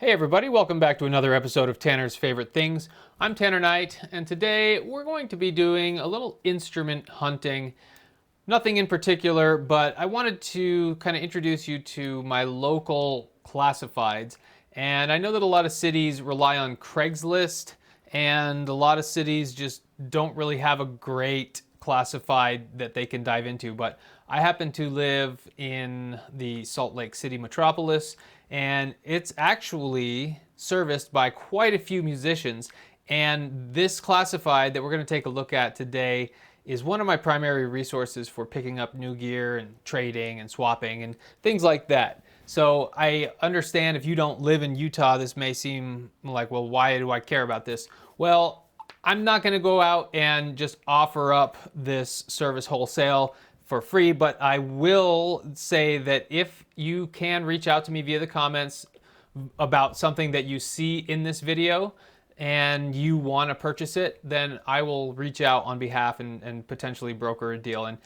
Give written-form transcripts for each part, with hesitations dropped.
Hey everybody, welcome back to another episode of Tanner's Favorite Things. I'm Tanner Knight, and today we're going to be doing a little instrument hunting. Nothing in particular, but I wanted to kind of introduce you to my local classifieds. And I know that a lot of cities rely on Craigslist, and a lot of cities just don't really have a great classified that they can dive into. But I happen to live in the Salt Lake City metropolis, and it's actually serviced by quite a few musicians. And this classified that we're going to take a look at today is one of my primary resources for picking up new gear and trading and swapping and things like that. So I understand if you don't live in Utah, this may seem like, well, why do I care about this? Well, I'm not going to go out and just offer up this service wholesale for free, but I will say that if you can reach out to me via the comments about something that you see in this video and you want to purchase it, then I will reach out on behalf and potentially broker a deal. And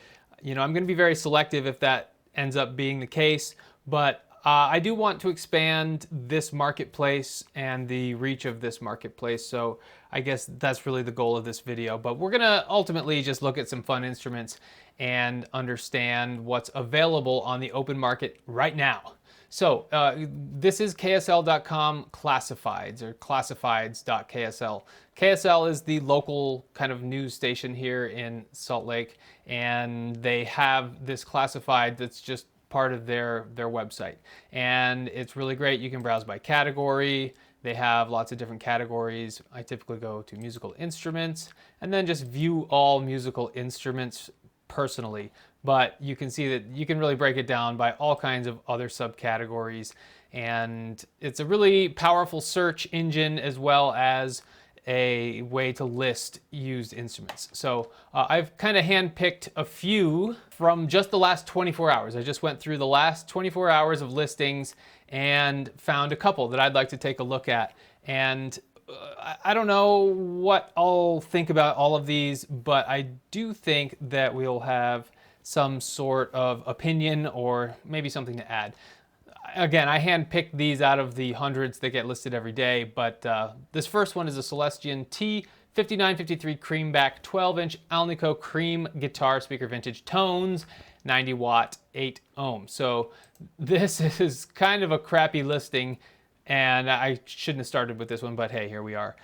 I'm going to be very selective if that ends up being the case, but I do want to expand this marketplace and the reach of this marketplace. So I guess that's really the goal of this video. But we're going to ultimately just look at some fun instruments and understand what's available on the open market right now. So this is KSL.com classifieds, or classifieds.ksl. KSL is the local kind of news station here in Salt Lake, and they have this classified that's just part of their website. And it's really great. You can browse by category. They have lots of different categories. I typically go to musical instruments and then just view all musical instruments personally, but you can see that you can really break it down by all kinds of other subcategories, and it's a really powerful search engine as well as a way to list used instruments. So I've kind of handpicked a few from just the last 24 hours. I just went through the last 24 hours of listings and found a couple that I'd like to take a look at. And I don't know what I'll think about all of these, but I do think that we'll have some sort of opinion or maybe something to add. Again, I handpicked these out of the hundreds that get listed every day, but this first one is a Celestion T5953 Creamback 12-inch Alnico Cream guitar speaker, vintage tones, 90 watt, 8 ohm. So this is kind of a crappy listing, and I shouldn't have started with this one, but hey, here we are.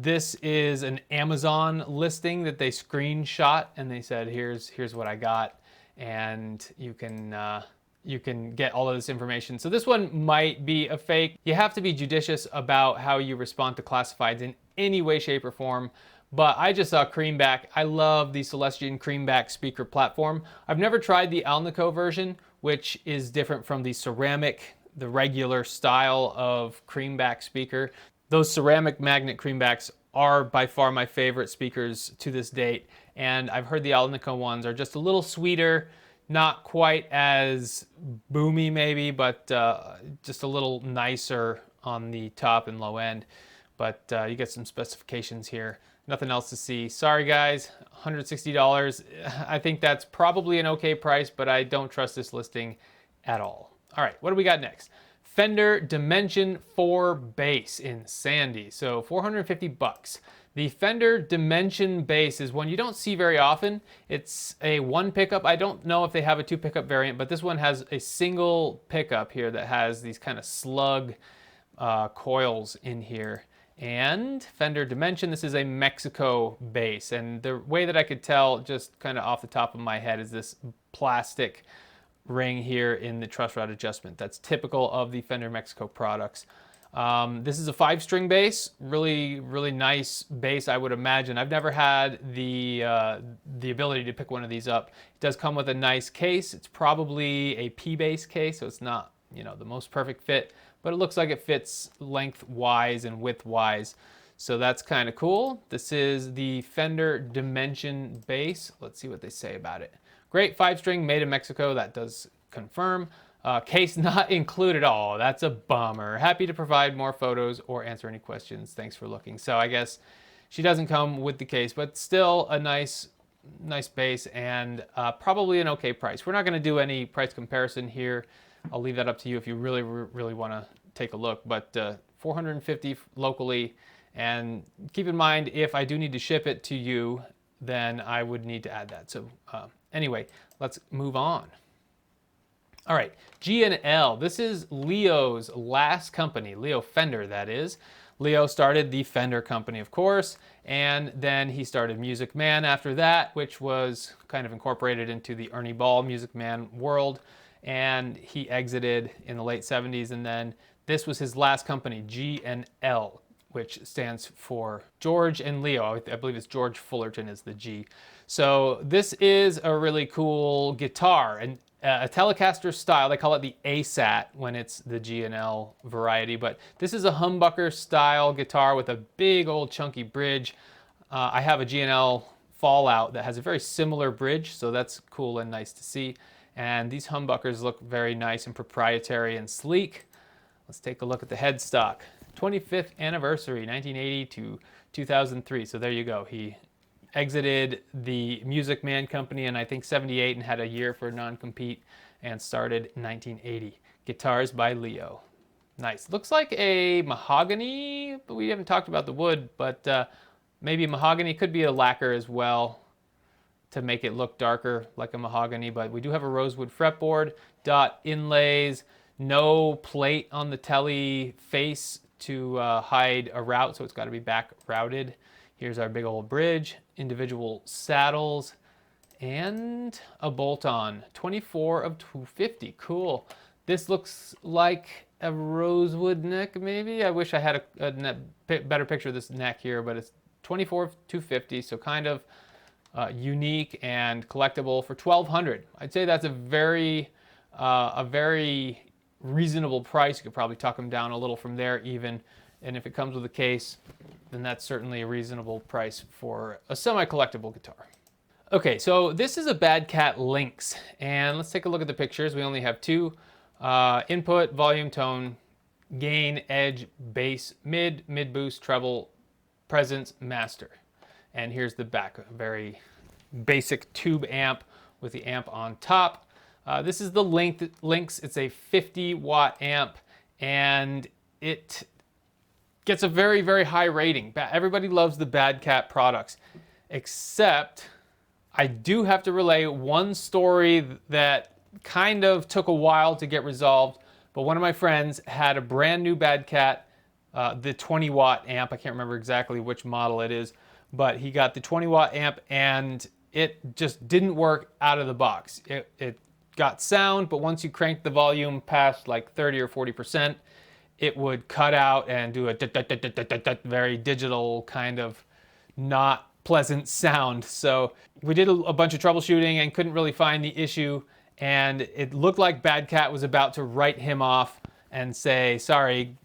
This is an Amazon listing that they screenshot, and they said, here's what I got, and you can get all of this information. So this one might be a fake. You have to be judicious about how you respond to classifieds in any way, shape, or form. But I just saw Creamback. I love the Celestion Creamback speaker platform. I've never tried the Alnico version, which is different from the ceramic, the regular style of Creamback speaker. Those ceramic magnet Creambacks are by far my favorite speakers to this date. And I've heard the Alnico ones are just a little sweeter, not quite as boomy maybe, but just a little nicer on the top and low end. But you get some specifications here. Nothing else to see. Sorry guys, $160. I think that's probably an okay price, but I don't trust this listing at all. All right, what do we got next? Fender Dimension 4 bass in Sandy, so 450 bucks. The Fender Dimension bass is one you don't see very often. It's a one pickup. I don't know if they have a two pickup variant, but this one has a single pickup here that has these kind of slug coils in here. And Fender Dimension, this is a Mexico bass. And the way that I could tell just kind of off the top of my head is this plastic ring here in the truss rod adjustment. That's typical of the Fender Mexico products. This is a 5-string bass, really nice bass, I would imagine. I've never had the ability to pick one of these up. It does come with a nice case. It's probably a P-bass case, so it's not the most perfect fit, but it looks like it fits lengthwise and widthwise. So that's kind of cool. This is the Fender Dimension bass. Let's see what they say about it. Great 5-string, made in Mexico. That does confirm. Case not included. Oh, that's a bummer. Happy to provide more photos or answer any questions. Thanks for looking. So I guess she doesn't come with the case, but still a nice bass and probably an okay price. We're not going to do any price comparison here. I'll leave that up to you if you really want to take a look, but 450 locally. And keep in mind, if I do need to ship it to you, then I would need to add that. So anyway, let's move on. All right, G&L. This is Leo's last company, Leo Fender, that is. Leo started the Fender company, of course, and then he started Music Man after that, which was kind of incorporated into the Ernie Ball Music Man world, and he exited in the late 70s, and then this was his last company, G&L, which stands for George and Leo. I believe it's George Fullerton is the G. So this is a really cool guitar, and a Telecaster style. They call it the ASAT when it's the G&L variety, but this is a humbucker style guitar with a big old chunky bridge. I have a G&L Fallout that has a very similar bridge, so that's cool and nice to see. And these humbuckers look very nice and proprietary and sleek. Let's take a look at the headstock. 25th anniversary, 1980 to 2003. So there you go. He exited the Music Man company in I think 78 and had a year for non-compete and started in 1980. Guitars by Leo. Nice. Looks like a mahogany, but we haven't talked about the wood, but maybe mahogany, could be a lacquer as well to make it look darker like a mahogany, but we do have a rosewood fretboard, dot inlays, no plate on the telly face to hide a route, so it's got to be back routed. Here's our big old bridge, individual saddles, and a bolt-on. 24 of 250. Cool. This looks like a rosewood neck, maybe. I wish I had a better picture of this neck here, but it's 24 of 250, so kind of unique and collectible for $1,200. I'd say that's a very reasonable price. You could probably tuck them down a little from there even. And if it comes with a case, then that's certainly a reasonable price for a semi-collectible guitar. Okay, so this is a Bad Cat Lynx, and let's take a look at the pictures. We only have two: input, volume, tone, gain, edge, bass, mid boost, treble, presence, master. And here's the back, a very basic tube amp with the amp on top. This is the Lynx. It's a 50-watt amp, and it gets a very, very high rating. Everybody loves the Bad Cat products, except I do have to relay one story that kind of took a while to get resolved, but one of my friends had a brand new Bad Cat, the 20-watt amp. I can't remember exactly which model it is, but he got the 20-watt amp, and it just didn't work out of the box. It got sound, but once you cranked the volume past like 30 or 40%, it would cut out and do a very digital kind of not pleasant sound. So we did a bunch of troubleshooting and couldn't really find the issue, and it looked like Bad Cat was about to write him off and say, sorry,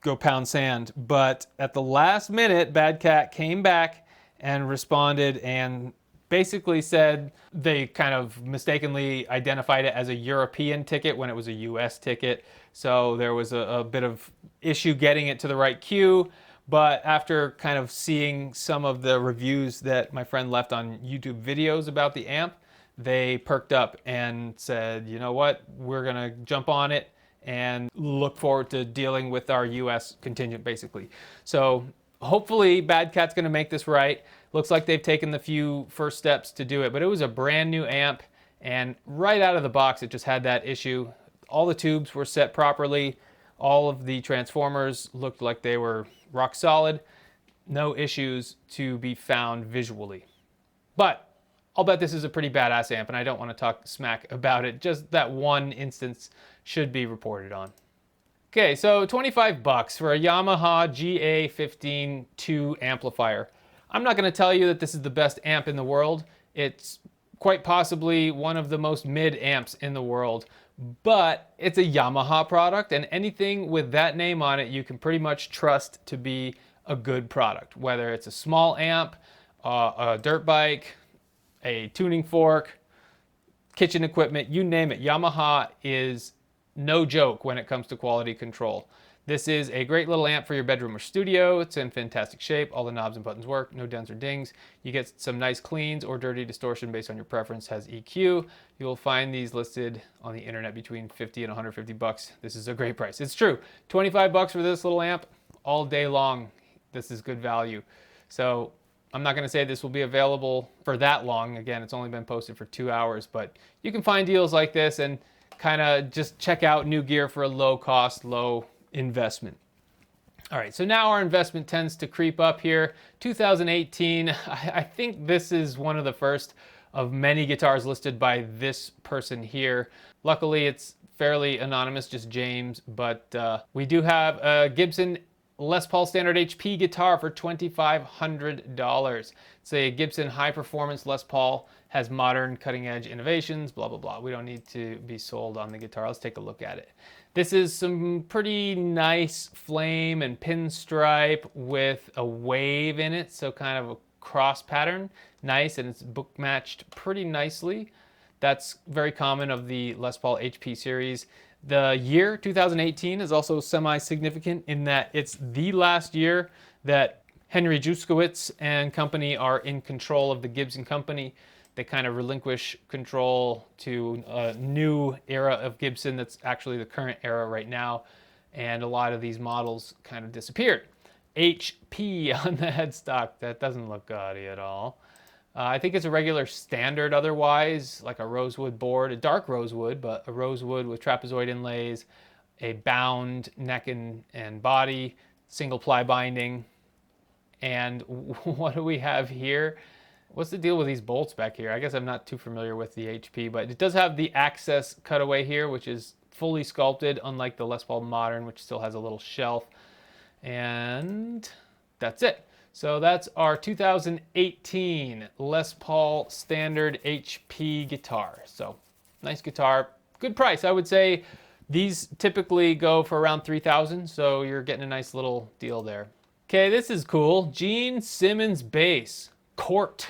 go pound sand. But at the last minute, Bad Cat came back and responded and basically said they kind of mistakenly identified it as a European ticket when it was a US ticket. So there was a bit of issue getting it to the right queue. But after kind of seeing some of the reviews that my friend left on YouTube videos about the amp, they perked up and said, you know what, we're gonna jump on it and look forward to dealing with our US contingent, basically. So hopefully Bad Cat's gonna make this right. Looks like they've taken the few first steps to do it, but it was a brand new amp, and right out of the box it just had that issue. All the tubes were set properly. All of the transformers looked like they were rock solid. No issues to be found visually. But I'll bet this is a pretty badass amp, and I don't want to talk smack about it. Just that one instance should be reported on. Okay, so 25 bucks for a Yamaha GA15-2 amplifier. I'm not going to tell you that this is the best amp in the world. It's quite possibly one of the most mid amps in the world, but it's a Yamaha product, and anything with that name on it you can pretty much trust to be a good product. Whether it's a small amp, a dirt bike, a tuning fork, kitchen equipment, you name it. Yamaha is no joke when it comes to quality control. This is a great little amp for your bedroom or studio. It's in fantastic shape. All the knobs and buttons work, no dents or dings. You get some nice cleans or dirty distortion based on your preference. Has EQ. You'll find these listed on the internet between 50 and 150 bucks. This is a great price. It's true. 25 bucks for this little amp all day long. This is good value. So I'm not going to say this will be available for that long. Again, it's only been posted for 2 hours, but you can find deals like this and kind of just check out new gear for a low cost, low investment. All right, so now our investment tends to creep up here. 2018, I think this is one of the first of many guitars listed by this person here. Luckily, it's fairly anonymous, just James, but we do have a Gibson Les Paul Standard HP guitar for $2,500. It's a Gibson high performance Les Paul, has modern cutting edge innovations, blah, blah, blah. We don't need to be sold on the guitar. Let's take a look at it. This is some pretty nice flame and pinstripe with a wave in it, so kind of a cross pattern. Nice, and it's book matched pretty nicely. That's very common of the Les Paul HP series. The year 2018 is also semi-significant in that it's the last year that Henry Juszkiewicz and company are in control of the Gibson company. They kind of relinquish control to a new era of Gibson that's actually the current era right now, and a lot of these models kind of disappeared. HP on the headstock, that doesn't look gaudy at all. I think it's a regular standard otherwise, like a rosewood board, a dark rosewood, but a rosewood with trapezoid inlays, a bound neck and body, single ply binding. And what do we have here? What's the deal with these bolts back here? I guess I'm not too familiar with the HP, but it does have the access cutaway here, which is fully sculpted, unlike the Les Paul Modern, which still has a little shelf. And that's it. So that's our 2018 Les Paul Standard HP guitar. So nice guitar, good price. I would say these typically go for around $3,000, so you're getting a nice little deal there. Okay, this is cool. Gene Simmons bass. Court.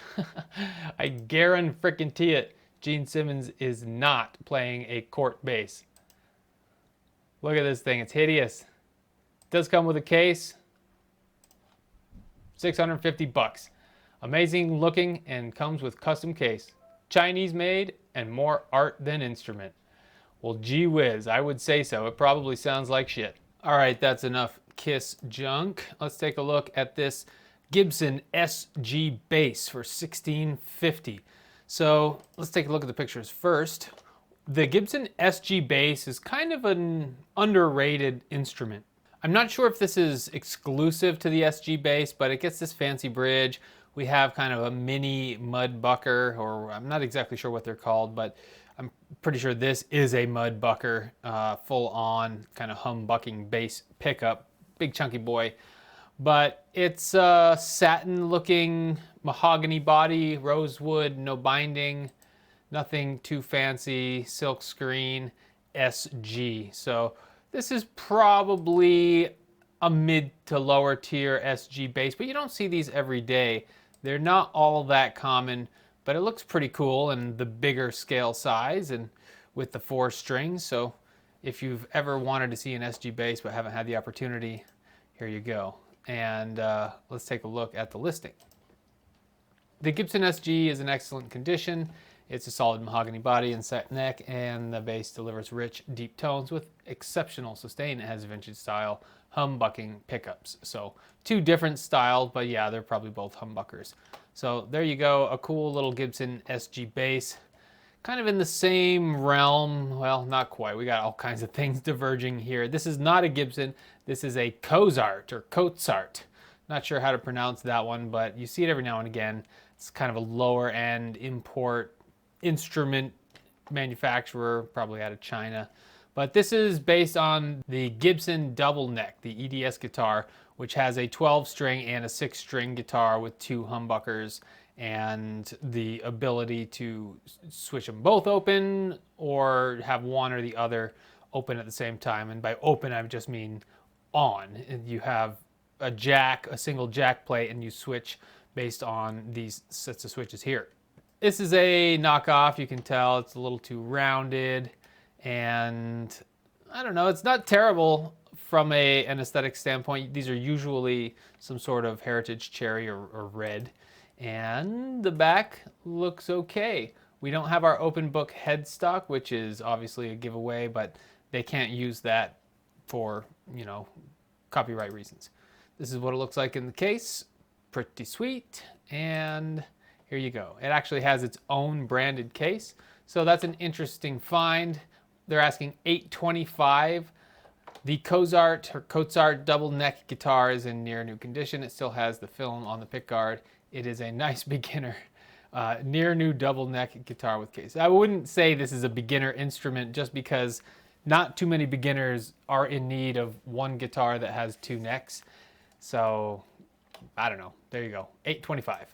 I guarantee it. Gene Simmons is not playing a Court bass. Look at this thing. It's hideous. It does come with a case. 650 bucks. Amazing looking and comes with custom case. Chinese made and more art than instrument. Well, gee whiz, I would say so. It probably sounds like shit. All right, that's enough Kiss junk. Let's take a look at this Gibson SG bass for $1,650. So let's take a look at the pictures first. The Gibson SG bass is kind of an underrated instrument. I'm not sure if this is exclusive to the SG bass, but it gets this fancy bridge. We have kind of a mini mud bucker, or I'm not exactly sure what they're called, but I'm pretty sure this is a mud bucker, full on kind of humbucking bass pickup, big chunky boy. But it's a satin looking mahogany body, rosewood, no binding, nothing too fancy, silk screen, SG. So this is probably a mid to lower tier SG bass, but you don't see these every day. They're not all that common, but it looks pretty cool in the bigger scale size and with the 4 strings. So if you've ever wanted to see an SG bass but haven't had the opportunity, here you go. And let's take a look at the listing. The Gibson SG is in excellent condition. It's a solid mahogany body and set neck, and the bass delivers rich, deep tones with exceptional sustain. It has vintage style humbucking pickups. So 2 different styles, but yeah, they're probably both humbuckers. So there you go, a cool little Gibson SG bass. Kind of in the same realm, well, not quite. We got all kinds of things diverging here. This is not a Gibson, this is a Cozart or Cozart. Not sure how to pronounce that one, but you see it every now and again. It's kind of a lower end import instrument manufacturer, probably out of China. But this is based on the Gibson double neck, the EDS guitar, which has a 12 string and a 6 string guitar with 2 humbuckers and the ability to switch them both open or have one or the other open at the same time. And by open, I just mean on. And you have a jack, a single jack plate, and you switch based on these sets of switches here. This is a knockoff. You can tell it's a little too rounded, and I don't know, it's not terrible from an aesthetic standpoint. These are usually some sort of heritage cherry or red. And the back looks okay. We don't have our open book headstock, which is obviously a giveaway, but they can't use that for, you know, copyright reasons. This is what it looks like in the case. Pretty sweet. And here you go. It actually has its own branded case. So that's an interesting find. They're asking $825. The Cozart double neck guitar is in near new condition. It still has the film on the pickguard. It is a nice beginner near new double neck guitar with case. I wouldn't say this is a beginner instrument just because not too many beginners are in need of one guitar that has two necks. So I don't know. There you go. $825.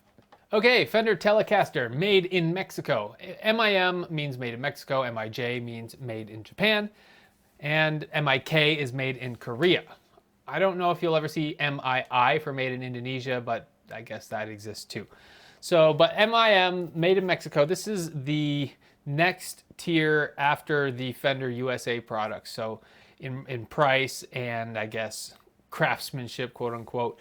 Okay, Fender Telecaster, made in Mexico. MIM means made in Mexico. MIJ means made in Japan. And MIK is made in Korea. I don't know if you'll ever see MII for made in Indonesia, but I guess that exists too. So, but MIM, made in Mexico, this is the next tier after the Fender USA products. So in price and I guess craftsmanship, quote unquote,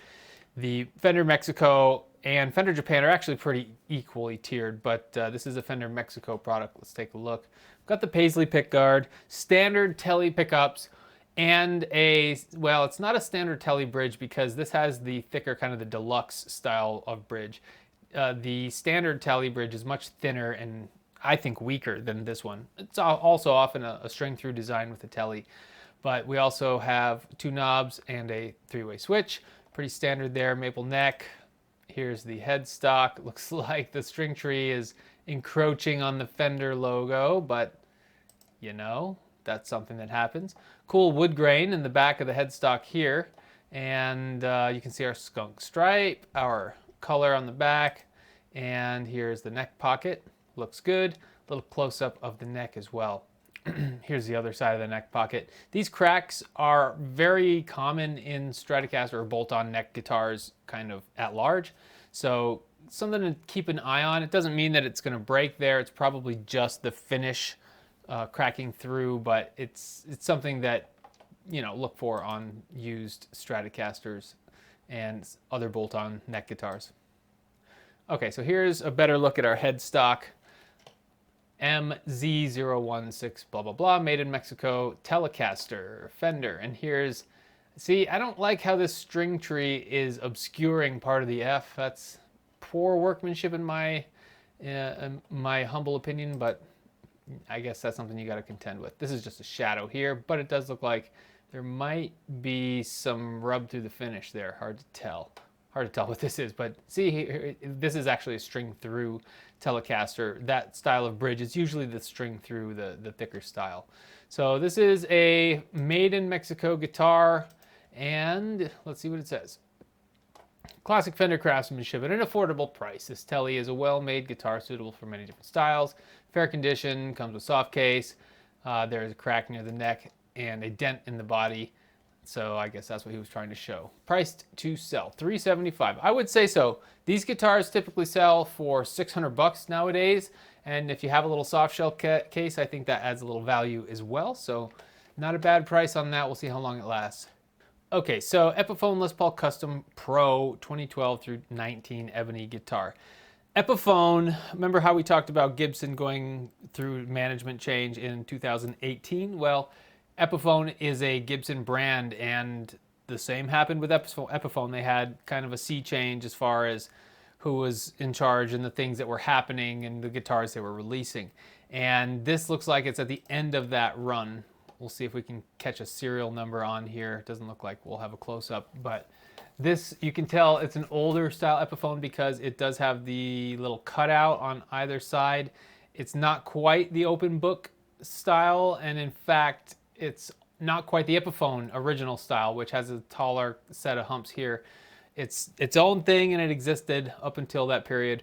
the Fender Mexico and Fender Japan are actually pretty equally tiered, but this is a Fender Mexico product. Let's take a look. Got the Paisley pickguard, standard Tele pickups, and well, it's not a standard Tele bridge because this has the thicker kind of the deluxe style of bridge. The standard Tele bridge is much thinner and I think weaker than this one. It's also often a string through design with the Tele, but we also have two knobs and a three-way switch. Pretty standard there, maple neck. Here's the headstock. Looks like the string tree is encroaching on the Fender logo, but you know, that's something that happens. Cool wood grain in the back of the headstock here. And you can see our skunk stripe, our color on the back, and here's the neck pocket. Looks good. A little close-up of the neck as well. Here's the other side of the neck pocket. These cracks are very common in Stratocaster or bolt-on neck guitars kind of at large. So something to keep an eye on. It doesn't mean that it's going to break there. It's probably just the finish cracking through, but it's something that, you know, look for on used Stratocasters and other bolt-on neck guitars. Okay, so here's a better look at our headstock. MZ016 blah blah blah, made in Mexico, Telecaster, Fender. And here's, see, I don't like how this string tree is obscuring part of the F. That's poor workmanship in my humble opinion, but I guess that's something you got to contend with. This is just a shadow here, but it does look like there might be some rub through the finish there. Hard to tell. Hard to tell what this is, but see here, this is actually a string through Telecaster. That style of bridge is usually the string through, the thicker style. So this is a made in Mexico guitar, and let's see what it says. Classic Fender craftsmanship at an affordable price. This Tele is a well-made guitar suitable for many different styles. Fair condition, comes with soft case. There's a crack near the neck and a dent in the body. So I guess that's what he was trying to show. Priced to sell, $375. I would say so. These guitars typically sell for $600 nowadays. And if you have a little soft shell case, I think that adds a little value as well. So not a bad price on that. We'll see how long it lasts. Okay, so Epiphone Les Paul Custom Pro 2012 through 19 ebony guitar. Epiphone, remember how we talked about Gibson going through management change in 2018? Well, Epiphone is a Gibson brand, and the same happened with Epiphone. They had kind of a sea change as far as who was in charge and the things that were happening and the guitars they were releasing. And this looks like it's at the end of that run. We'll see if we can catch a serial number on here. It doesn't look like we'll have a close-up, but this, you can tell it's an older style Epiphone because it does have the little cutout on either side. It's not quite the open book style, and in fact, it's not quite the Epiphone original style, which has a taller set of humps here. It's its own thing, and it existed up until that period.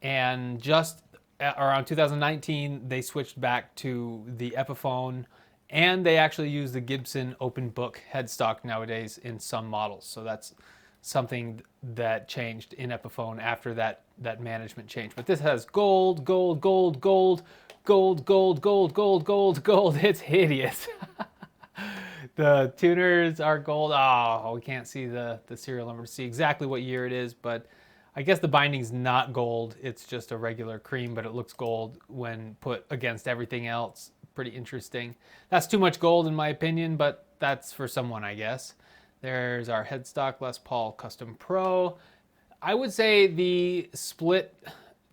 And just around 2019, they switched back to the Epiphone, and they actually use the Gibson open book headstock nowadays in some models. So that's something that changed in Epiphone after that management change. But this has gold, gold, gold, gold, gold, gold, gold, gold, gold, gold. It's hideous. The tuners are gold. Oh, we can't see the serial number to see exactly what year it is, but I guess the binding's not gold. It's just a regular cream, but it looks gold when put against everything else. Pretty interesting. That's too much gold in my opinion, but that's for someone, I guess. There's our headstock Les Paul Custom Pro. I would say the split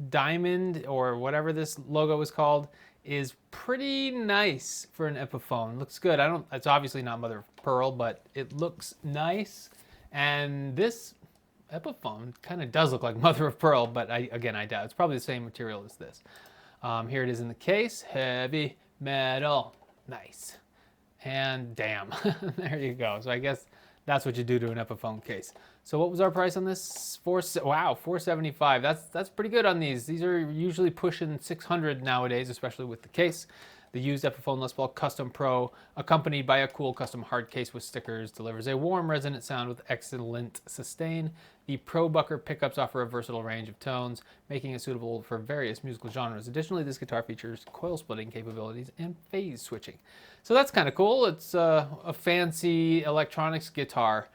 diamond or whatever this logo is called is pretty nice for an Epiphone. Looks good. It's obviously not mother of pearl, but it looks nice. And this Epiphone kind of does look like mother of pearl, but again, I doubt. It's probably the same material as this. Here it is in the case. Heavy metal. Nice. And damn, there you go. So I guess that's what you do to an Epiphone case. So what was our price on this? Wow, $475. That's pretty good on these. These are usually pushing $600 nowadays, especially with the case. The used Epiphone Les Paul Custom Pro, accompanied by a cool custom hard case with stickers, delivers a warm, resonant sound with excellent sustain. The Pro Bucker pickups offer a versatile range of tones, making it suitable for various musical genres. Additionally, this guitar features coil splitting capabilities and phase switching. So that's kind of cool. It's a fancy electronics guitar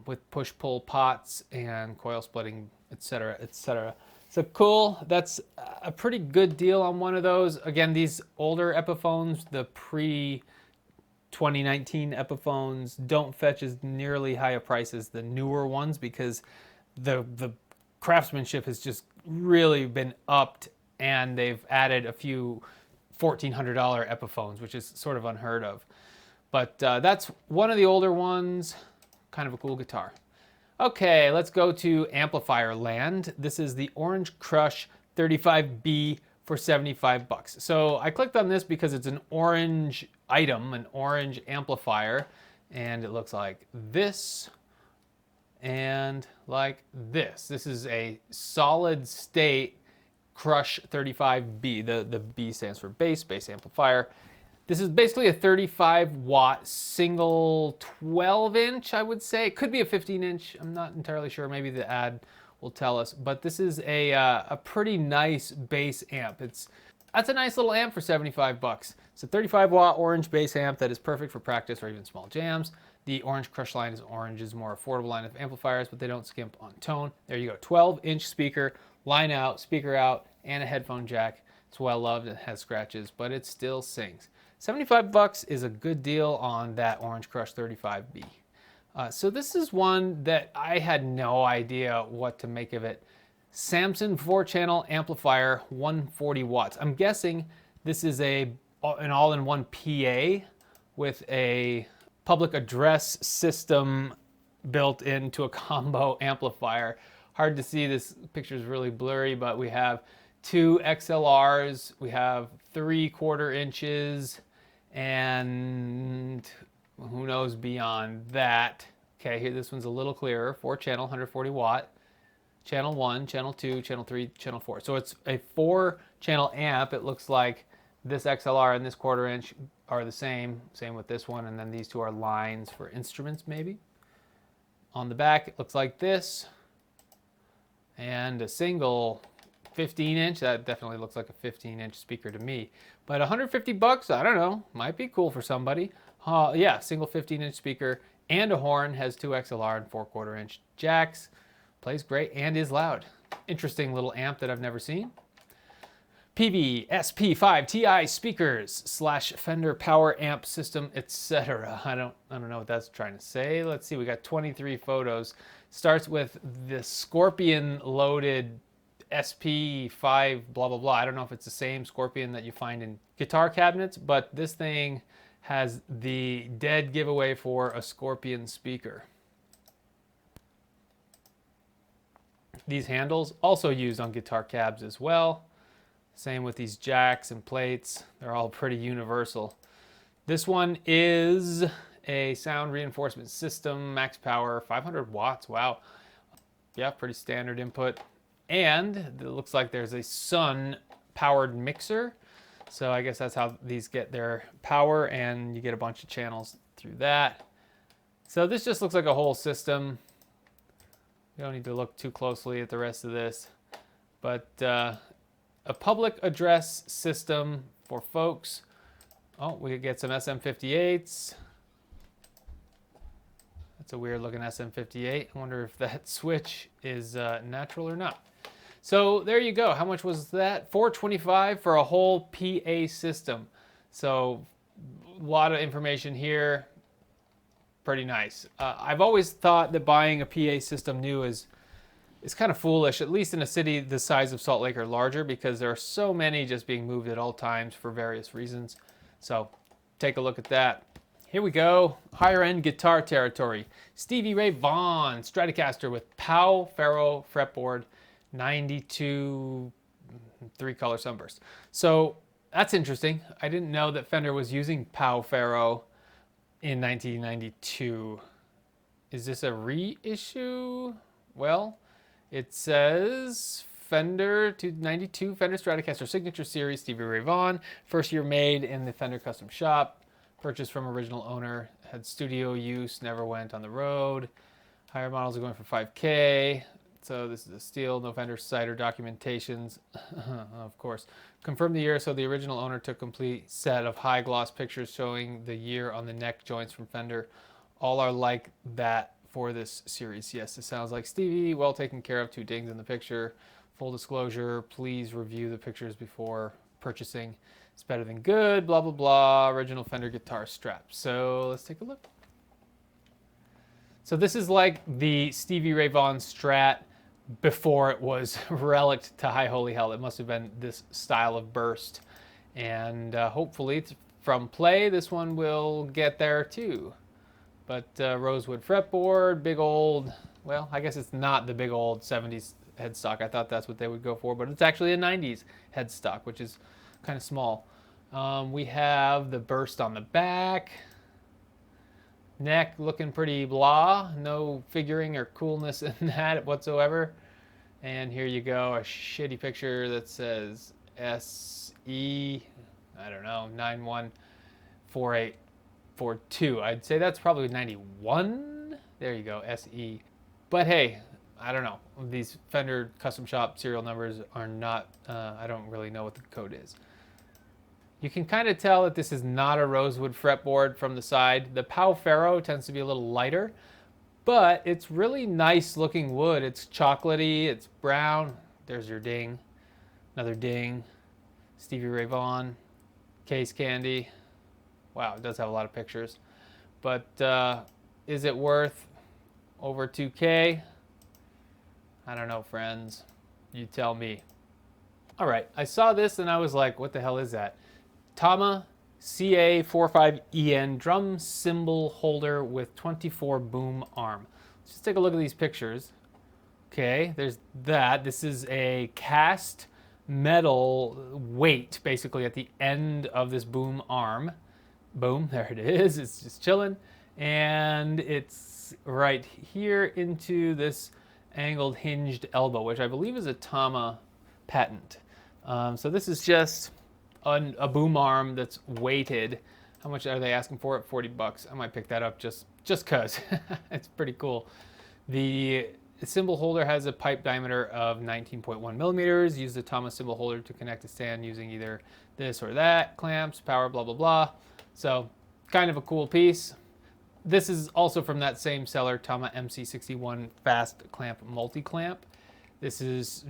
with push-pull pots and coil splitting, etc., etc. So cool. That's a pretty good deal on one of those. Again, these older Epiphones, the pre-2019 Epiphones, don't fetch as nearly high a price as the newer ones because the craftsmanship has just really been upped, and they've added a few $1,400 Epiphones, which is sort of unheard of. But that's one of the older ones. Kind of a cool guitar. Okay, let's go to amplifier land. This is the Orange Crush 35B for 75 bucks. So I clicked on this because it's an orange item, an orange amplifier, and it looks like this and like this. This is a solid state Crush 35B. The B stands for bass amplifier. This is basically a 35 watt single 12 inch, I would say. It could be a 15 inch. I'm not entirely sure. Maybe the ad will tell us. But this is a pretty nice bass amp. That's a nice little amp for 75 bucks. It's a 35 watt orange bass amp that is perfect for practice or even small jams. The Orange Crush line is Orange's more affordable line of amplifiers, but they don't skimp on tone. There you go. 12 inch speaker, line out, speaker out, and a headphone jack. It's well loved. It has scratches, but it still sings. 75 bucks is a good deal on that Orange Crush 35B. So this is one that I had no idea what to make of it. Samson 4-channel amplifier, 140 watts. I'm guessing this is an all-in-one PA with a public address system built into a combo amplifier. Hard to see, this picture is really blurry, but we have 2 XLRs, we have 3/4 inches, and who knows beyond that. Okay, here this one's a little clearer. 4-channel, 140 watt. Channel 1, channel 2, channel 3, channel 4. So it's a 4-channel amp. It looks like this XLR and this 1/4 inch are the same. Same with this one, and then these two are lines for instruments maybe. On the back, it looks like this. And a single 15 inch, that definitely looks like a 15 inch speaker to me. But 150 bucks, I don't know, might be cool for somebody. Yeah, single 15 inch speaker and a horn, has 2 XLR and 4/4 inch jacks. Plays great and is loud. Interesting little amp that I've never seen. PV SP5 TI speakers / Fender power amp system, etc. I don't know what that's trying to say. Let's see, we got 23 photos. Starts with the Scorpion loaded SP5 blah blah blah. I don't know if it's the same Scorpion that you find in guitar cabinets, but this thing has the dead giveaway for a Scorpion speaker. These handles also used on guitar cabs as well. Same with these jacks and plates. They're all pretty universal. This one is a sound reinforcement system, max power, 500 watts. Wow. Yeah, pretty standard input. And it looks like there's a sun powered mixer. So I guess that's how these get their power, and you get a bunch of channels through that. So this just looks like a whole system. You don't need to look too closely at the rest of this. But a public address system for folks. Oh, we could get some SM58s. It's a weird looking SM58. I wonder if that switch is natural or not. So there you go. How much was that? $425 for a whole PA system. So a lot of information here. Pretty nice. I've always thought that buying a PA system new is kind of foolish, at least in a city the size of Salt Lake or larger, because there are so many just being moved at all times for various reasons. So take a look at that. Here we go, higher end guitar territory. Stevie Ray Vaughan Stratocaster with Pau Ferro fretboard, 92 3-color sunburst. So that's interesting. I didn't know that Fender was using Pau Ferro in 1992. Is this a reissue? Well, it says Fender 92 Fender Stratocaster Signature Series, Stevie Ray Vaughan. First year made in the Fender Custom Shop. Purchased from original owner. Had studio use, never went on the road. Higher models are going for $5K. So this is a steel, no Fender site or documentations. Of course. Confirmed the year, so the original owner took complete set of high gloss pictures showing the year on the neck joints from Fender. All are like that for this series. Yes, it sounds like Stevie. Well taken care of. 2 dings in the picture. Full disclosure, please review the pictures before purchasing. It's better than good, blah, blah, blah. Original Fender guitar strap. So let's take a look. So this is like the Stevie Ray Vaughan Strat before it was relicked to high holy hell. It must have been this style of burst. And hopefully from play, this one will get there too. But rosewood fretboard, big old, well, I guess it's not the big old 70s headstock. I thought that's what they would go for, but it's actually a 90s headstock, which is kind of small. We have the burst on the back. Neck looking pretty blah. No figuring or coolness in that whatsoever. And here you go, a shitty picture that says SE, I don't know, 914842. I'd say that's probably 91. There you go, SE. But hey, I don't know. These Fender Custom Shop serial numbers are not, I don't really know what the code is. You can kind of tell that this is not a rosewood fretboard from the side. The Pau Ferro tends to be a little lighter, but it's really nice looking wood. It's chocolatey, it's brown. There's your ding. Another ding. Stevie Ray Vaughan. Case candy. Wow, it does have a lot of pictures. But is it worth over 2K? I don't know, friends. You tell me. All right, I saw this and I was like, what the hell is that? Tama CA45EN drum cymbal holder with 24 boom arm. Let's just take a look at these pictures. Okay, there's that. This is a cast metal weight basically at the end of this boom arm. Boom, there it is. It's just chilling. And it's right here into this angled hinged elbow, which I believe is a Tama patent. So this is just a boom arm that's weighted. How much are they asking for it? $40. I might pick that up just cause. It's pretty cool. The cymbal holder has a pipe diameter of 19.1 millimeters. Use the Tama cymbal holder to connect the stand using either this or that, clamps, power, blah, blah, blah. So kind of a cool piece. This is also from that same seller, Tama MC61 fast clamp multi-clamp. This is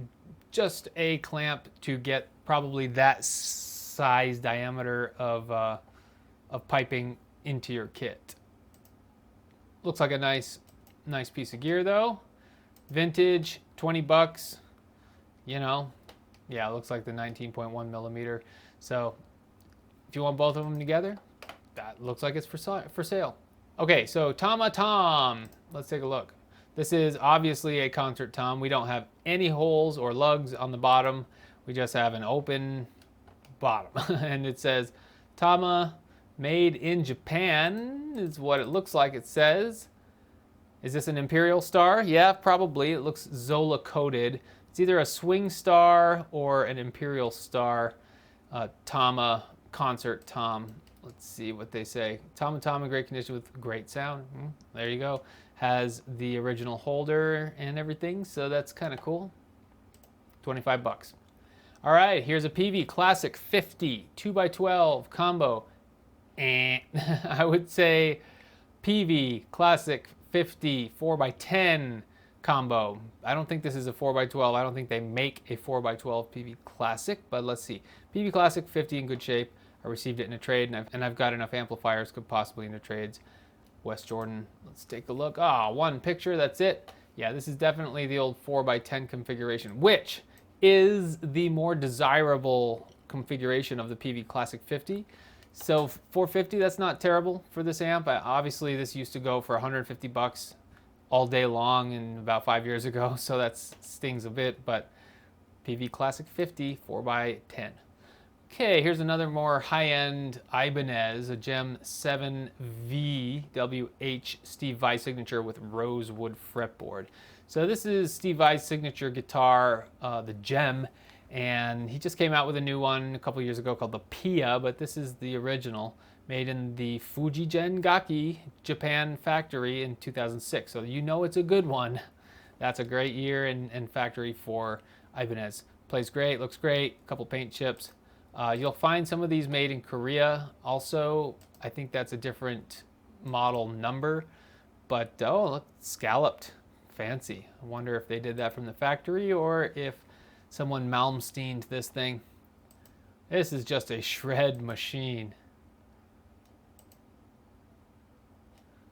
just a clamp to get probably that size diameter of piping into your kit. Looks like a nice piece of gear though. Vintage, $20. You know, yeah, it looks like the 19.1 millimeter. So if you want both of them together, that looks like it's for sale. Okay, so Tama Tom. Let's take a look. This is obviously a concert tom. We don't have any holes or lugs on the bottom. We just have an open bottom. And it says Tama made in Japan is what it looks like it says. Is this an Imperial Star? Yeah, probably. It looks Zola coated. It's either a Swing Star or an Imperial Star Tama concert tom. Let's see what they say. Tama Tom in great condition with great sound. There you go. Has the original holder and everything, so that's kind of cool. $25. All right, here's a PV Classic 50 2x12 combo. I would say PV Classic 50 4x10 combo. I don't think this is a 4x12. I don't think they make a 4x12 PV Classic, but let's see. PV Classic 50 in good shape. I received it in a trade, and I've got enough amplifiers, could possibly in the trades. West Jordan, let's take a look. Ah, one picture, that's it. Yeah, this is definitely the old 4x10 configuration, which is the more desirable configuration of the PV Classic 50. So 450, that's not terrible for this amp. Obviously, this used to go for 150 bucks all day long and about 5 years ago, so that stings a bit, but PV Classic 50, 4x10. Okay, here's another more high-end Ibanez, a Gem 7V WH Steve Vai signature with rosewood fretboard. So this is Steve Vai's signature guitar, the Gem, and he just came out with a new one a couple years ago called the Pia, but this is the original, made in the Fujigen Gaki Japan factory in 2006. So you know it's a good one. That's a great year and factory for Ibanez. Plays great, looks great, a couple paint chips. You'll find some of these made in Korea also. I think that's a different model number, but oh, look, scalloped, fancy. I wonder if they did that from the factory or if someone Malmsteened this thing. This is just a shred machine.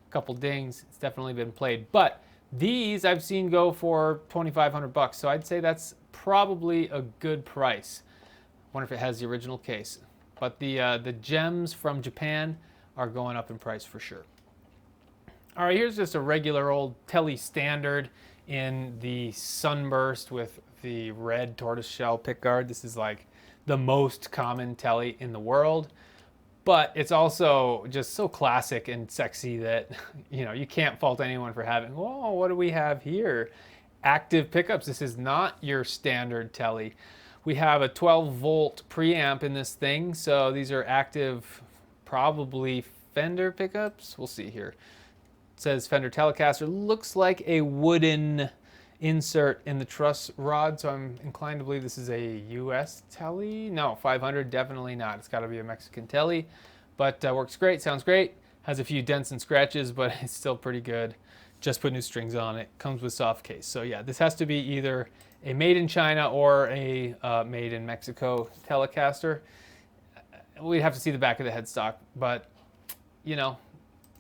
Couple dings, it's definitely been played, but these I've seen go for 2,500 bucks, so I'd say that's probably a good price. Wonder if it has the original case, but the gems from Japan are going up in price for sure. All right, here's just a regular old Tele standard in the Sunburst with the red tortoiseshell pickguard. This is like the most common Tele in the world, but it's also just so classic and sexy that you can't fault anyone for having. Whoa, what do we have here? Active pickups. This is not your standard Tele. We have a 12-volt preamp in this thing, so these are active, probably Fender pickups. We'll see here. It says Fender Telecaster. Looks like a wooden insert in the truss rod, so I'm inclined to believe this is a US Tele. No, 500, definitely not. It's got to be a Mexican Tele, but works great, sounds great. Has a few dents and scratches, but it's still pretty good. Just put new strings on it. Comes with soft case. So yeah, this has to be either a made in China or a made in Mexico Telecaster. We'd have to see the back of the headstock, but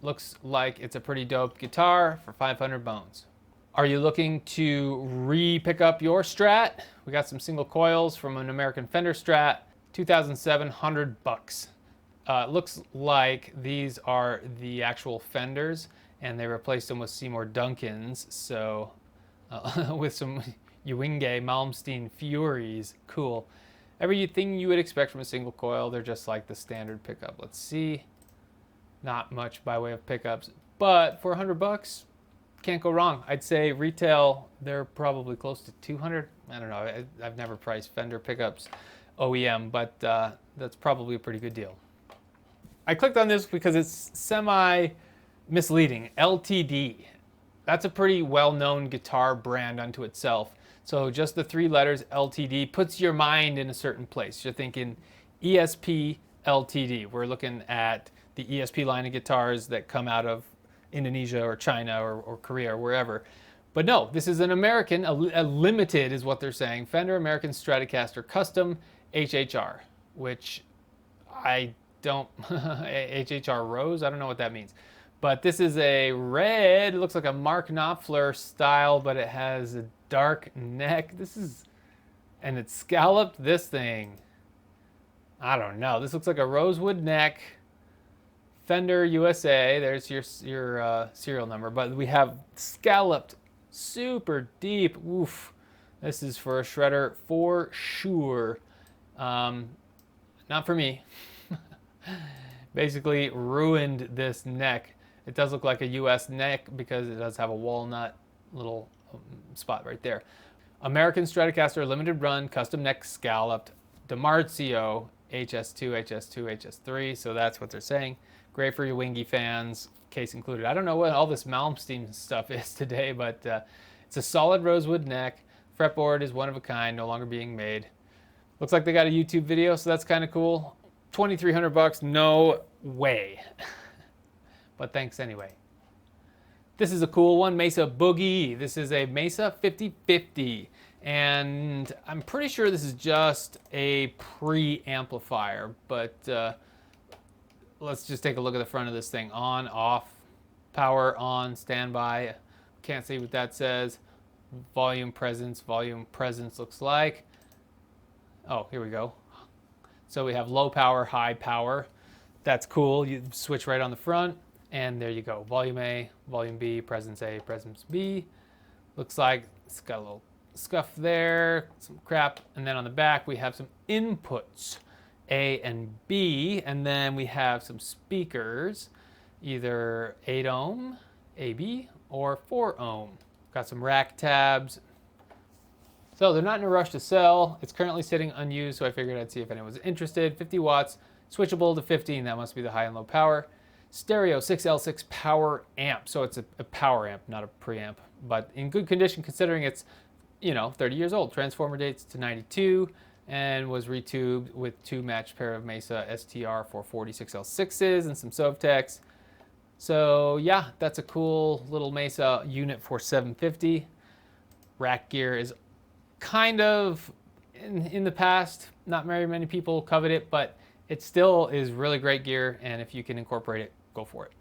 looks like it's a pretty dope guitar for 500 bones. Are you looking to re-pick up your Strat? We got some single coils from an American Fender Strat, 2,700 bucks. Looks like these are the actual Fenders, and they replaced them with Seymour Duncans, so with some Ewing Malmsteen Furies. Cool. Everything you would expect from a single coil. They're just like the standard pickup. Let's see. Not much by way of pickups, but for 100 bucks, can't go wrong. I'd say retail, they're probably close to 200. I don't know. I've never priced Fender pickups OEM, but that's probably a pretty good deal. I clicked on this because it's semi-misleading. LTD. That's a pretty well-known guitar brand unto itself. So just the 3 letters LTD puts your mind in a certain place. You're thinking ESP LTD. We're looking at the ESP line of guitars that come out of Indonesia or China or Korea or wherever. But no, this is an American, a limited is what they're saying, Fender American Stratocaster Custom HHR, which I don't, HHR Rose, I don't know what that means. But this is a red, it looks like a Mark Knopfler style, but it has a dark neck. And it's scalloped, this thing. I don't know, this looks like a rosewood neck. Fender USA, there's your serial number, but we have scalloped super deep. Oof, this is for a shredder for sure. Not for me. Basically ruined this neck. It does look like a US neck because it does have a walnut little spot right there. American Stratocaster limited run, custom neck scalloped, DiMarzio HS2, HS2, HS3, so that's what they're saying. Great for your Wingy fans, case included. I don't know what all this Malmsteen stuff is today, but it's a solid rosewood neck. Fretboard is one of a kind, no longer being made. Looks like they got a YouTube video, so that's kind of cool. 2,300 bucks, no way. But thanks anyway. This is a cool one, Mesa Boogie. This is a Mesa 5050. And I'm pretty sure this is just a pre-amplifier, but let's just take a look at the front of this thing. On, off, power on, standby. Can't see what that says. Volume presence looks like. Oh, here we go. So we have low power, high power. That's cool. You switch right on the front, and there you go. Volume A, volume B, presence A, presence B. Looks like it's got a little scuff there, some crap. And then on the back, we have some inputs, A and B. And then we have some speakers, either 8 ohm, AB, or 4 ohm. Got some rack tabs. So they're not in a rush to sell. It's currently sitting unused, so I figured I'd see if anyone was interested. 50 watts, switchable to 15. That must be the high and low power. Stereo 6L6 power amp. So it's a power amp, not a preamp, but in good condition considering it's, 30 years old. Transformer dates to 92 and was retubed with 2 matched pair of Mesa STR 440 6L6s and some Sovtecs. So yeah, that's a cool little Mesa unit for $750. Rack gear is kind of in the past, not very many people covet it, but it still is really great gear, and if you can incorporate it, go for it.